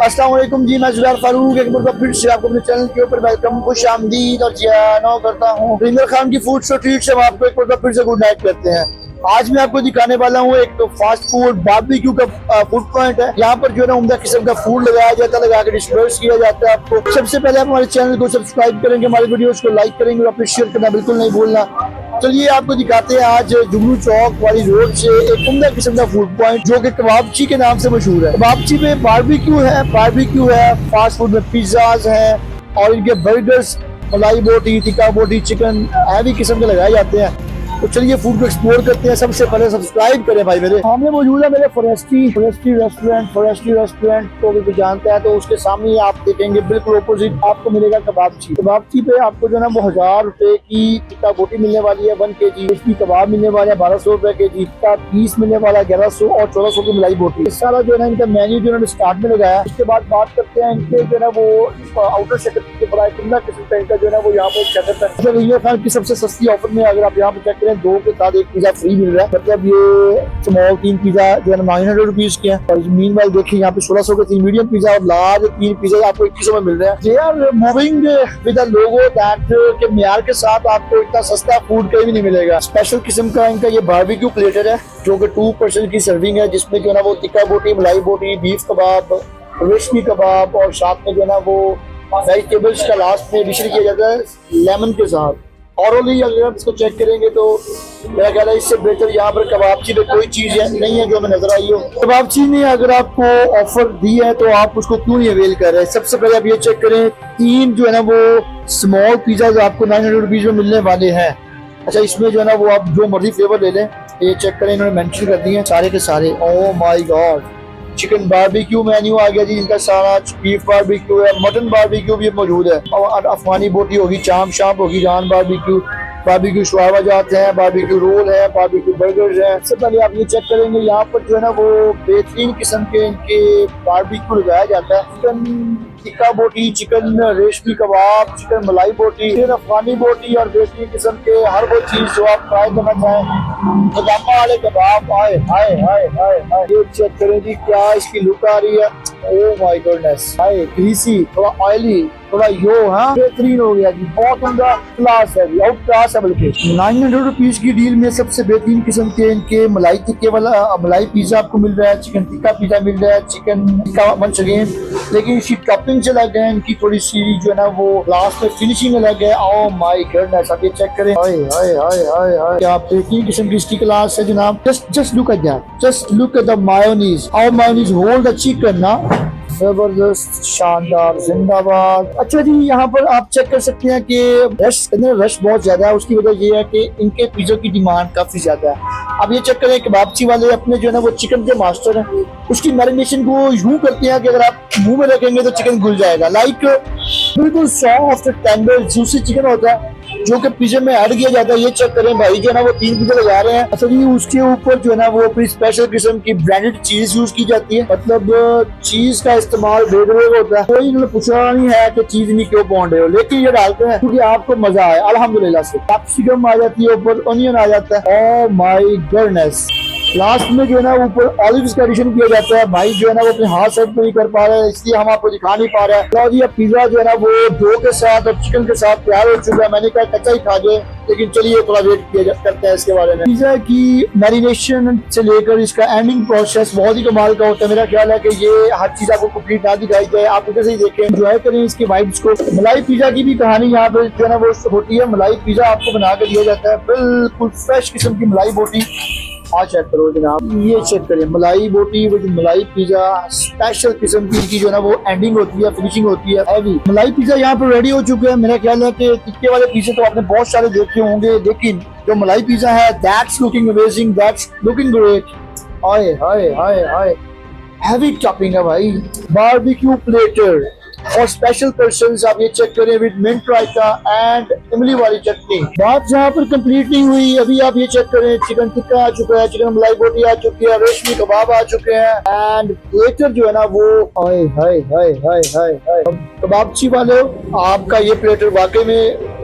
अस्सलाम वालेकुम जी, मैं जुबैर फारूक एक बार फिर से आपको अपने चैनल के ऊपर वेलकम खुश आमदीद और जियानो करता हूँ। रिंदर खान की फूड स्ट्रीट से हम आपको एक बार फिर से गुड नाइट करते हैं। आज मैं आपको दिखाने वाला हूँ एक फास्ट फूड बारबेक्यू का फूड पॉइंट है। यहाँ पर जो है ना उम्दा किस्म का फूड लगाया जाता है, लगा के डिस्ट्रीब्यूट किया जाता है। आपको सबसे पहले आप हमारे चैनल को सब्सक्राइब करेंगे, हमारे वीडियोस को लाइक करेंगे और शेयर करना बिल्कुल नहीं भूलना। चलिए आपको दिखाते हैं आज जुगनू चौक वाली रोड से एक उम्दा किस्म का फूड पॉइंट जो कि कबाबची के नाम से मशहूर है। कबाबची में बारबेक्यू है, फास्ट फूड में पिज्जाज हैं और इनके बर्गर्स, मलाई बोटी, टिक्का बोटी, चिकन हैवी किस्म के लगाए जाते हैं। तो चलिए फूड को एक्सप्लोर करते हैं। सबसे पहले सब्सक्राइब करें भाई। मेरे सामने मौजूद है मेरे फॉरेस्ट्री रेस्टोरेंट को भी जानते हैं, तो उसके सामने आप देखेंगे बिल्कुल ऑपोजिट आपको मिलेगा कबाबची। कबाबची पे आपको जो है वो 1000 रुपए की टिक्का बोटी मिलने वाली है 1 kg, इसकी कबाब मिलने वाला है 1200 रुपए kg, का पीस मिलने वाला है 1100 और 1400 की मलाई बोटी। इस सारा जो है ना इनका मेन्यू जो है स्टार्ट में लगाया। इसके बाद बात करते हैं इनके जो है वो आउटर शटर के बड़ा किस्म का इनका जो है वो यहाँ पर शटर है। रिंदर खान की सबसे सस्ती ऑफर में अगर आप यहाँ पर चेक 2 के साथ एक पिज्जा फ्री मिल रहा है। मतलब ये स्मॉल 3 पिज्जा जो है 900 रुपीज के हैं और मीनवाइल देखिए यहाँ पे 1600 के 3 मीडियम पिज्जा और लार्ज 3 पिज्जा आपको 2100 में मिल रहा है। They are moving with the logo that के म्यार के साथ आपको इतना सस्ता फूड कहीं भी नहीं मिलेगा। स्पेशल किस्म का इनका ये बारबेक्यू प्लेटर है जो कि 2 पर्सन की सर्विंग है, जिसमें जो है वो टिक्का बोटी, मलाई बोटी, बीफ कबाब, रेशमी कबाब और साथ में जो है वो वेजिटेबल्स का लास्ट में एडिशन किया जाता है लेमन के साथ। ऑरली अगर आप इसको चेक करेंगे तो मेरा ख्याल है इससे बेहतर यहाँ पर कबाबची में कोई चीज नहीं है जो हमें नजर आई हो। कबाबची ने अगर आपको ऑफर दी है तो आप उसको क्यों नहीं अवेल कर रहे हैं। सबसे पहले आप ये चेक करें, 3 जो है ना वो स्मॉल पिज्जा जो आपको 900 रुपीज में मिलने वाले हैं। अच्छा, इसमें जो है ना वो आप जो मर्जी फ्लेवर ले लें, ये चेक करें, इन्होंने मेंशन कर दिए हैं सारे के सारे। Oh my god, chicken barbecue menu आ गया जी इनका सारा, बीफ बारबेक्यू है, मटन बारबेक्यू भी मौजूद है और अफगानी बोटी होगी, चाम शाम होगी, जान बारबेक्यू शवाबा जाते हैं, बारबेक्यू रोल है, बारबेक्यू बर्गर्स है। सबसे पहले आप ये चेक करेंगे यहाँ पर जो है ना वो बेहतरीन किस्म के इनके बारबेक्यू लगाया जाता है। चिकन टिक्का बोटी, चिकन रेशमी कबाब, चिकन मलाई बोटी, फिर अफगानी बोटी और बेहतरीन किस्म के हर वो चीज जो आप ट्राई करना चाहें। कबाबा वाले कबाब, हाय हाय हाय हाय हाय, ये चेक करें जी क्या इसकी लुक आ रही है। Oh my goodness, hi greasy, थोड़ा ऑयली, थोड़ा यो, हाँ बेहतरीन हो गया जी, बहुत उम्दा क्लास है जी, आउट क्लास है। बल्कि 900 रुपीज की डील में सबसे बेहतरीन किस्म के इनके मलाई टिक्के वाला मलाई पिज्जा आपको मिल रहा है, चिकन टिक्का पिज्जा मिल रहा है, चिकन टिक्का वंस अगेन, लेकिन इसकी टॉपिंग से अलग है, इनकी थोड़ी सी जो है ना वो लास्ट में फिनिशिंग अलग है। ओह माय गॉडनेस, आप ये चेक करें, हाय हाय हाय हाय हाय, क्या बेहतरीन किस्म की इसकी क्लास है जनाब। Just look at that, just look at the mayonnaise, how mayonnaise hold the chicken ना, जबरदस्त, शानदार, जिंदाबाद। अच्छा जी, यहाँ पर आप चेक कर सकते हैं कि रश बहुत ज्यादा है। उसकी वजह ये है कि इनके पिज्जों की डिमांड काफी ज्यादा है। अब ये चेक करें कबाबची वाले अपने जो है ना वो चिकन के मास्टर हैं, उसकी मैरिनेशन को यूं करते हैं कि अगर आप मुंह में रखेंगे तो चिकन घुल जाएगा। लाइक बिल्कुल सॉफ्ट टेंडर जूसी चिकन होता है जो कि पिज्जे में ऐड किया जाता है। ये चेक करें भाई, जो है ना वो 3 पिज्जे लगा रहे हैं। अच्छा जी, उसके ऊपर जो है ना वो अपनी स्पेशल किस्म की ब्रांडेड चीज यूज की जाती है। मतलब चीज का इस्तेमाल बेहद होता है। कोई इन्होंने पूछा नहीं है कि चीज नहीं क्यों पौंड रहे हो, लेकिन ये डालते हैं क्योंकि आपको मजा आए अल्हम्दुलिल्लाह से। कैप्सिकम आ जाती है, ऊपर ऑनियन आ जाता है। ओह माय गॉडनेस, लास्ट में जो है ना ऊपर ऑलिव्स का एडिशन किया जाता है। भाई जो है ना वो अपने हाथ सेट नहीं कर पा रहे हैं, इसलिए हम आपको दिखा नहीं पा रहे हैं। तो जी पिज्जा जो है ना वो 2 के साथ और चिकन के साथ तैयार हो चुका है। मैंने कहा कच्चा ही खा जाए, लेकिन चलिए थोड़ा वेट किया करते हैं इसके बारे में। पिज्जा की मैरिनेशन से लेकर इसका एंडिंग प्रोसेस बहुत ही कमाल का होता है। मेरा ख्याल है कि ये हर चीज आपको कंप्लीट ना दिखाई जाए, आप इधर से ही देखें, एंजॉय करें इसके वाइब्स को। मलाई पिज्जा की भी कहानी यहाँ पे जो है ना वो होती है। मलाई पिज्जा आपको बना कर दिया जाता है, बिल्कुल फ्रेश किस्म की मलाई बोटी। चेक करो जनाब, ये चेक करें मलाई बोटी विद मलाई पिज्जा, स्पेशल किस्म की जो है ना वो एंडिंग होती है, फिनिशिंग होती है हैवी। मलाई पिज्जा यहाँ पर रेडी हो चुके हैं। मेरा ख्याल है कि टिक्के वाले पिज्जे तो आपने बहुत सारे देखे होंगे, लेकिन जो मलाई पिज्जा है that's looking amazing, that's looking great. Hi hi hi hi, heavy topping है भाई। बारबेक्यू प्लेटर और स्पेशल पर्सन्स आप ये चेक करें विद मिंट रायता एंड इमली वाली चटनी। बात जहाँ पर कंप्लीट नहीं हुई, अभी आप ये चेक करें, चिकन टिक्का आ चुका है, चिकन मलाई बोटी आ चुकी है, रेशमी कबाब आ चुके हैं एंड प्लेटर जो है ना वो हाय हाय हाय हाय हाय हाय। कबाबची वाले आपका ये प्लेटर वाकई में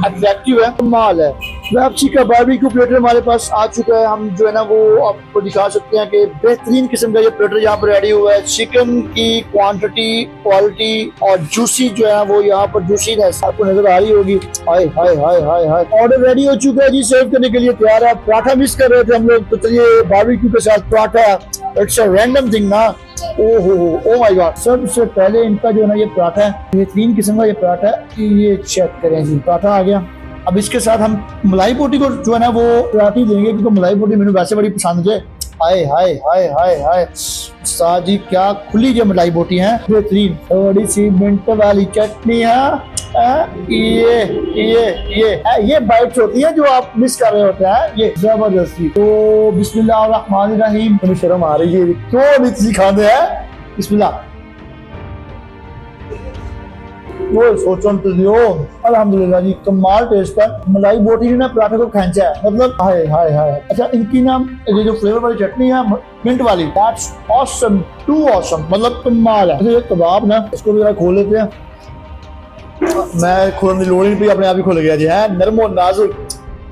अट्रैक्टिव है, कमाल है। वापसी का बारबेक्यू प्लेटर हमारे पास आ चुका है। हम जो है ना वो आपको दिखा सकते हैं कि बेहतरीन किस्म का ये प्लेटर यहाँ पर रेडी हुआ है। चिकन की क्वांटिटी, क्वालिटी और जूसी जो है वो यहाँ पर जूसीनेस आपको नजर आ रही होगी। हाय हाय हाय हाय हाय। ऑर्डर रेडी हो चुका है जी, सर्व करने के लिए तैयार है। पराठा मिस कर रहे थे हम लोग, तो चलिए बारबेक्यू के साथ paratha, it's a random thing ना। Oh my god. सबसे पहले इनका जो है ना ये पराठा है, बेहतरीन किस्म का ये पराठा है। ये चेक करें जी, पराठा आ गया। अब इसके साथ हम मलाई बोटी को जो है ना वो पराठी देंगे, क्योंकि मलाई बोटी मैंने वैसे बड़ी पसंद है। हाय हाय हाय हाय हाय। साथ जी क्या खुली जो मलाई बोटी है, बेहतरीन। थोड़ी सी मिंट वाली चटनी है। ये बाइट्स होती है जो आप मिस कर रहे होते हैं, ये जबरदस्ती। तो बिस्मिल्लाहिर्रहमानिर्रहीम। मुझे शर्म आ रही है, क्यों इतनी खाने हैं। बिस्मिल्लाह। वो सोचो अल्हम्दुलिल्लाह जी, कमाल टेस्ट है। मलाई बोटी ने पराठे को खींचा है, मतलब हाय हाय हाय। अच्छा, इनकी ना ये जो फ्लेवर वाली चटनी है मिंट वाली, दैट्स ऑसम, टू ऑसम, मतलब कमाल है। ये कबाब ना, इसको भी जरा खोल लेते हैं। मैं खोलने की लोड़ ही नहीं, अपने आप ही खुल गया जी है, नरमो नाजुक।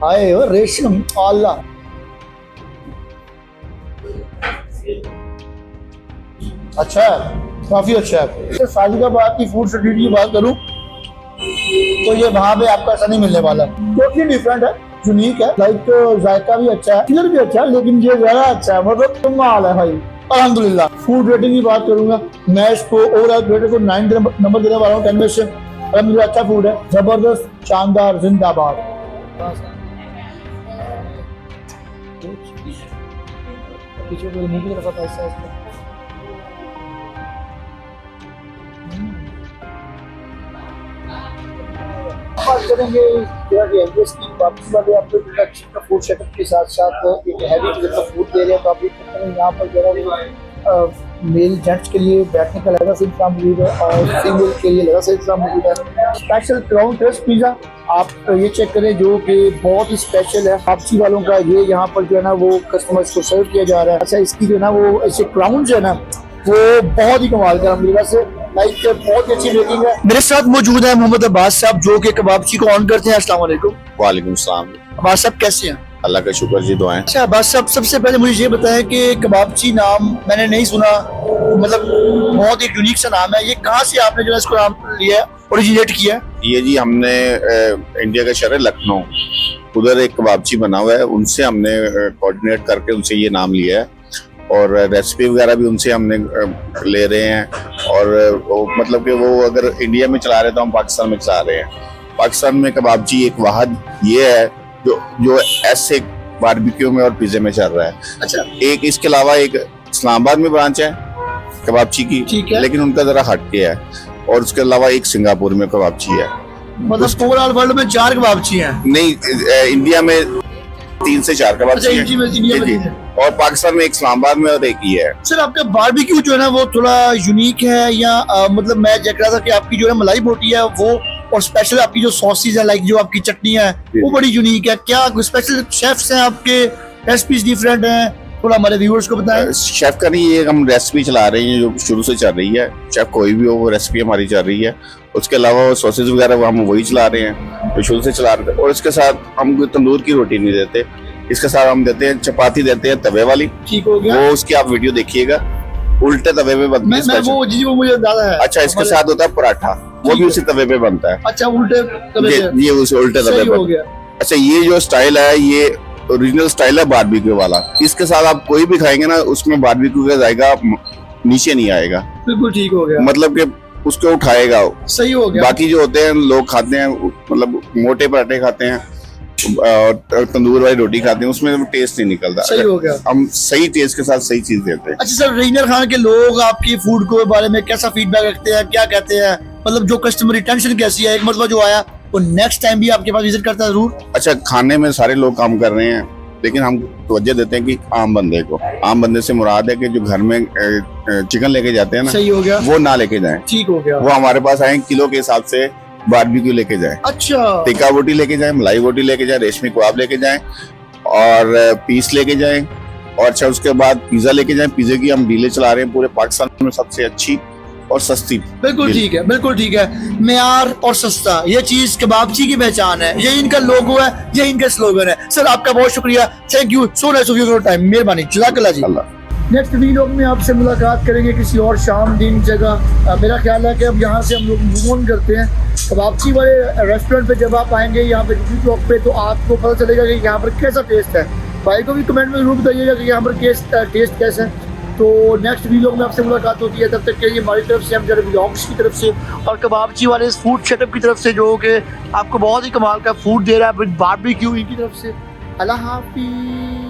हाय रेशम अल्लाह। अच्छा, काफी अच्छा है। फाजिलाबाद की फूड स्ट्रीट की बात करूं तो ये वहां पे आपको ऐसा नहीं मिलने वाला। टोटली डिफरेंट है, यूनिक है। लाइक जायका भी अच्छा है, कलर भी अच्छा है, लेकिन ये ज्यादा अच्छा है, मतलब कमाल है भाई। अल्हम्दुलिल्लाह। फूड रेटिंग की बात करूंगा, मैं इसको ओवरऑल रेटिंग को 9 नंबर देने वाला हूँ 10 में से। अल्हम्दुलिल्लाह अच्छा फूड है, जबरदस्त, शानदार, जिंदाबाद। बात करेंगे फूड सेटअप के साथ साथ एक हैवी का फूड दे रहे हैं, तो आप देख सकते हैं यहाँ पर जरा मेल जेंट्स के लिए बैठने का अलग से इंतजाम मौजूद है और फीमेल के लिए अलग से इंतजाम मौजूद है। स्पेशल क्राउन क्रस्ट पिज़्ज़ा आप ये चेक करें, जो कि बहुत ही स्पेशल है। वापसी वालों का ये यहाँ पर जो है ना वो कस्टमर्स को सर्व किया जा रहा है। अच्छा, इसकी जो है ना वो ऐसे क्राउन जो है ना वो बहुत ही कमाल का, मेरे पास लाइक बहुत अच्छी रेटिंग है। मेरे साथ मौजूद है मोहम्मद अब्बास साहब, जो कि कबाबची को ऑन करते हैं। अस्सलाम वालेकुम। वालेकुम सलाम। अब्बास साहब कैसे हैं? अल्लाह का शुक्र जी, दुआएं। अच्छा अब्बास साहब, सबसे पहले मुझे ये बताएं कि कबाबची नाम मैंने नहीं सुना, मतलब बहुत एक यूनिक सा नाम है। ये कहाँ से आपने जो है इसको नाम लिया, ओरिजिनेट किया? ये जी हमने इंडिया का शहर है लखनऊ, उधर एक कबाबची बना हुआ है, उनसे हमने कोऑर्डिनेट करके उनसे ये नाम लिया है। और रेसिपी वगैरह भी उनसे हमने ले रहे हैं। और मतलब कि वो अगर इंडिया में चला रहे हैं तो हम पाकिस्तान में चला रहे हैं। पाकिस्तान में कबाबची एक वाहद ये है जो ऐसे बारबेक्यू में और पिज्जे में चल रहा है। अच्छा, एक इसके अलावा एक इस्लामाबाद में ब्रांच है कबाबची की, ठीक है, लेकिन उनका जरा हटके है। और उसके अलावा एक सिंगापुर में कबाबची है। मतलब ओवरऑल वर्ल्ड में 4 कबाबची हैं? नहीं, इंडिया में 3 से 4 कबाबची हैं। और पाकिस्तान में एक इस्लामाबाद में और एक ही है। सर, आपका बारबेक्यू जो है ना वो थोड़ा यूनिक है, या मतलब मैं देख रहा था कि आपकी जो है मलाई बोटी है वो, और स्पेशल आपकी जो सॉसेज है, लाइक जो आपकी चटनी है वो बड़ी यूनिक है। क्या स्पेशल शेफ्स हैं आपके, रेसिपीज डिफरेंट हैं? थोड़ा हमारे व्यूअर्स को बताएं। शेफ का नहीं, ये हम रेसिपी चला रहे हैं जो शुरू से चल रही है। शेफ कोई भी हो, वो रेसिपी हमारी चल रही है। उसके अलावा वो सॉसेज वगैरह हम वही चला रहे हैं जो शुरू से चला रहे थे। और इसके साथ हम तंदूर की रोटी नहीं देते, इसके साथ हम देते हैं चपाती, देते हैं तवे वाली। ठीक हो गया, वो उसकी आप वीडियो देखिएगा, उल्टे तवे पे बनती है। वो मुझे दादा है। अच्छा, इसके साथ होता है पराठा, वो भी उसी तवे पे बनता है। अच्छा, उल्टे तवे पे? ये उसे उल्टे तवे पे। अच्छा, ये जो स्टाइल है ये ओरिजिनल स्टाइल है बारबेक्यू वाला। इसके साथ आप कोई भी खाएंगे ना, उसमें बारबेक्यू का जाएगा नीचे नहीं आएगा। बिल्कुल ठीक हो गया, मतलब कि उसको उठाएगा। सही हो गया। बाकी जो होते हैं लोग खाते हैं, मतलब मोटे पराठे खाते हैं और तंदूर वाली रोटी खाते हैं, उसमें टेस्ट नहीं निकलता। सही हो गया। हम सही टेस्ट के साथ सही चीज देते हैं। अच्छा सर, रीजनल खाना के लोग आपकी फूड के बारे में कैसा फीडबैक रखते हैं, क्या कहते हैं, मतलब जो कस्टमर रिटेंशन कैसी है? एक मतलब जो आया वो नेक्स्ट टाइम भी आपके पास विजिट करता है जरूर? अच्छा, खाने में सारे लोग काम कर रहे हैं, लेकिन हम तवज्जो देते हैं कि आम बंदे से मुराद है कि जो घर में चिकन लेके जाते हैं ना, सही हो गया, वो ना लेके जाएं। ठीक हो गया। वो हमारे पास आए किलो के हिसाब से बारबेक्यू लेके जाएं। अच्छा, टिक्का बोटी लेके जाएं, मलाई बोटी लेके जाएं, रेशमी कबाब लेके जाएं और पीस लेके जाएं। और अच्छा, उसके बाद पिज्जा लेके जाएं। पिज्जे की हम डीले चला रहे हैं पूरे पाकिस्तान में, सबसे अच्छी और सस्ती। बिल्कुल ठीक है, बिल्कुल ठीक है। मेयार और सस्ता, ये चीज कबाबची की पहचान है, ये इनका लोगो है, ये इनका स्लोगन है। सर आपका बहुत शुक्रिया, thank you so nice of your time, मेहरबानी, जज़ाकल्लाह जी। नेक्स्ट वीडियो में आपसे मुलाकात करेंगे किसी और शाम दिन जगह। मेरा ख्याल है कि अब यहाँ से हम लोग मूव ऑन करते हैं। कबाबची वाले रेस्टोरेंट पे जब आप आएंगे यहाँ पे यूट्यूब ब्लॉग पे, तो आपको पता चलेगा कि यहाँ पर कैसा टेस्ट है। भाई को भी कमेंट में जरूर बताइएगा कि यहाँ पर टेस्ट कैसा है। तो नेक्स्ट वीडियो में आपसे मुलाकात होती है, तब तक के लिए हमारी तरफ से, हम जरा ब्लॉग्स की तरफ से और कबाबची वाले इस फूड सेटअप की तरफ से, जो कि आपको बहुत ही कमाल का फूड दे रहा है विद बारबेक्यू, इनकी तरफ से अल्लाह हाफिज़।